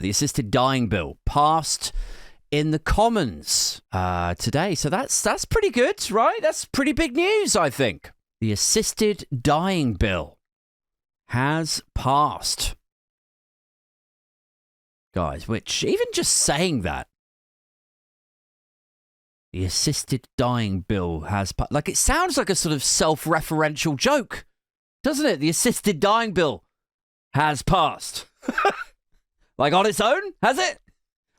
the assisted dying bill passed in the Commons today. So that's pretty good, right? That's pretty big news, I think. The assisted dying bill has passed. Guys, which even just saying that, the assisted dying bill has passed. Like, it sounds like a sort of self-referential joke, doesn't it? The assisted dying bill has passed. Like, on its own, has it?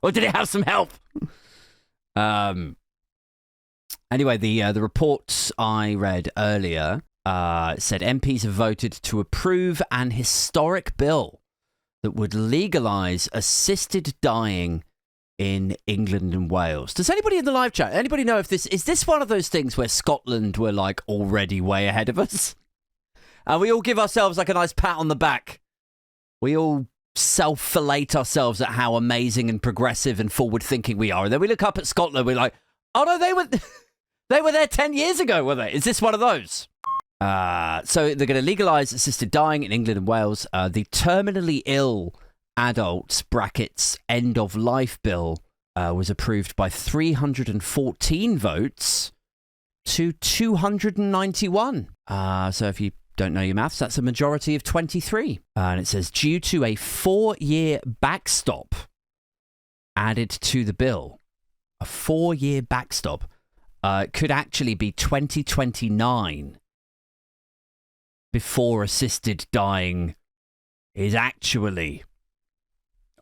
Or did it have some help? Anyway, the reports I read earlier said MPs have voted to approve an historic bill that would legalise assisted dying in England and Wales. Does anybody in the live chat, anybody know if this is one of those things where Scotland were like already way ahead of us? And we all give ourselves like a nice pat on the back. We all self-fillet ourselves at how amazing and progressive and forward-thinking we are. And then we look up at Scotland, we're like, oh no, they were there 10 years ago, were they? Is this one of those? So they're going to legalise assisted dying in England and Wales. The terminally ill adults brackets end of life bill was approved by 314 votes to 291. So if you don't know your maths, that's a majority of 23. And it says, due to a 4-year backstop added to the bill, a 4-year backstop, it could actually be 2029 before assisted dying is actually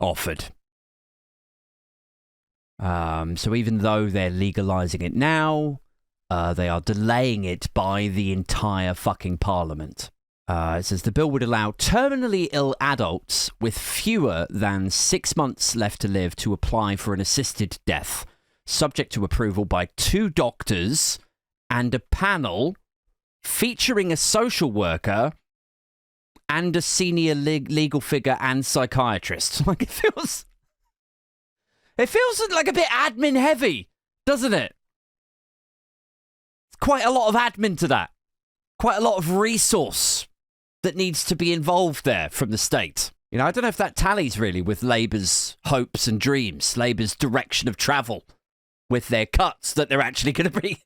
offered. So even though they're legalising it now, they are delaying it by the entire fucking parliament. It says the bill would allow terminally ill adults with fewer than 6 months left to live to apply for an assisted death, subject to approval by 2 doctors and a panel featuring a social worker and a senior legal figure and psychiatrist. Like, it feels like a bit admin heavy, doesn't it? Quite a lot of admin to that. Quite a lot of resource that needs to be involved there from the state. You know, I don't know if that tallies really with Labour's hopes and dreams, Labour's direction of travel with their cuts that they're actually going to be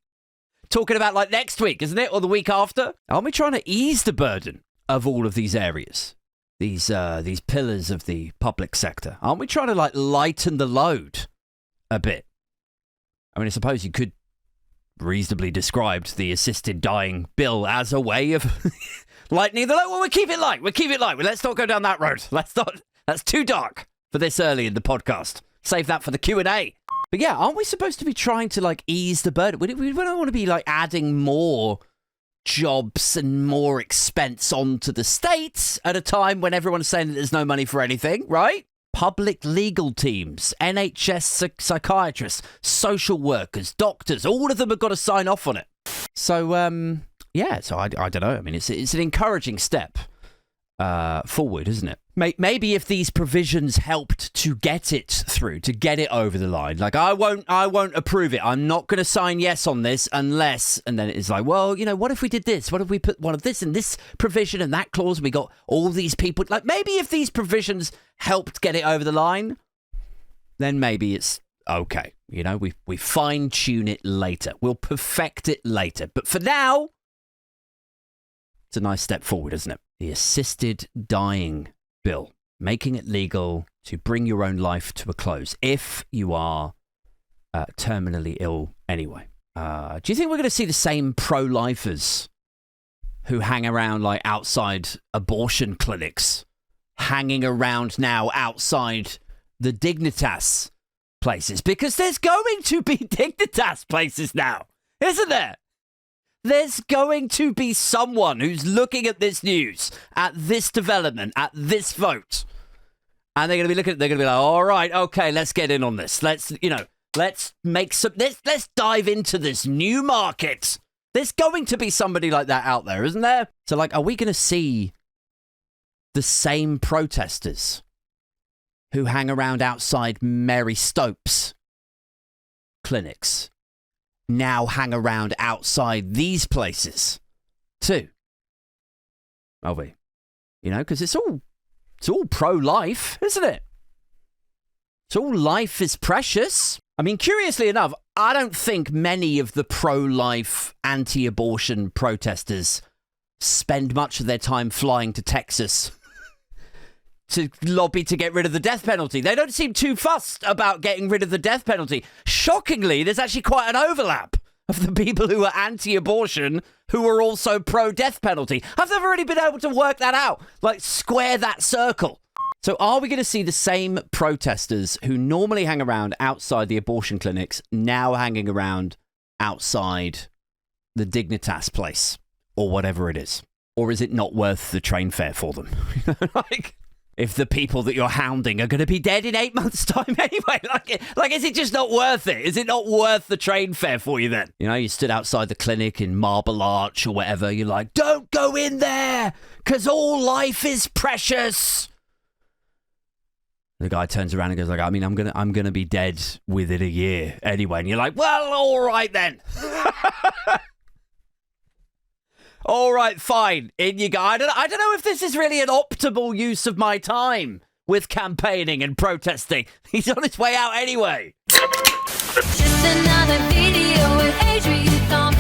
talking about like next week, isn't it? Or the week after? Aren't we trying to ease the burden of all of these areas? These pillars of the public sector? Aren't we trying to like lighten the load a bit? I mean, I suppose you could reasonably described the assisted dying bill as a way of lightening the load. Well, we'll keep it light. Let's not go down that road. That's too dark for this early in the podcast. Save that for the Q&A. But yeah, aren't we supposed to be trying to like ease the burden? We don't want to be like adding more jobs and more expense onto the states at a time when everyone's saying that there's no money for anything, right? Public legal teams, NHS psychiatrists, social workers, doctors, all of them have got to sign off on it. So, I don't know. I mean, it's an encouraging step forward, isn't it? Maybe if these provisions helped to get it through, to get it over the line, like I won't approve it. I'm not going to sign yes on this unless, and then it's like, well, you know, what if we did this? What if we put one of this in this provision and that clause? And we got all these people. Like maybe if these provisions helped get it over the line, then maybe it's okay. You know, we fine tune it later. We'll perfect it later. But for now, it's a nice step forward, isn't it? The assisted dying bill, making it legal to bring your own life to a close if you are terminally ill anyway. Do you think we're going to see the same pro-lifers who hang around like outside abortion clinics, hanging around now outside the Dignitas places? Because there's going to be Dignitas places now, isn't there? There's going to be someone who's looking at this news, at this development, at this vote. And they're going to be looking at, they're going to be like, all right, okay, let's get in on this. Let's make some, let's dive into this new market. There's going to be somebody like that out there, isn't there? So like, are we going to see the same protesters who hang around outside Mary Stopes clinics now hang around outside these places too? Are we? You know, because it's all pro-life, isn't it? So life is precious. I mean, curiously enough, I don't think many of the pro-life, anti-abortion protesters spend much of their time flying to Texas to lobby to get rid of the death penalty. They don't seem too fussed about getting rid of the death penalty. Shockingly, there's actually quite an overlap of the people who are anti-abortion who are also pro-death penalty. I've never really been able to work that out, like square that circle. So are we going to see the same protesters who normally hang around outside the abortion clinics now hanging around outside the Dignitas place or whatever it is? Or is it not worth the train fare for them? Like, if the people that you're hounding are going to be dead in 8 months' time anyway, like, is it just not worth it? Is it not worth the train fare for you then? You know, you stood outside the clinic in Marble Arch or whatever. You're like, don't go in there because all life is precious. The guy turns around and goes like, I mean, I'm gonna be dead within a year anyway. And you're like, well, all right then. All right, fine. In you go. I don't know if this is really an optimal use of my time with campaigning and protesting. He's on his way out anyway. Just another video with Adrian Thompson.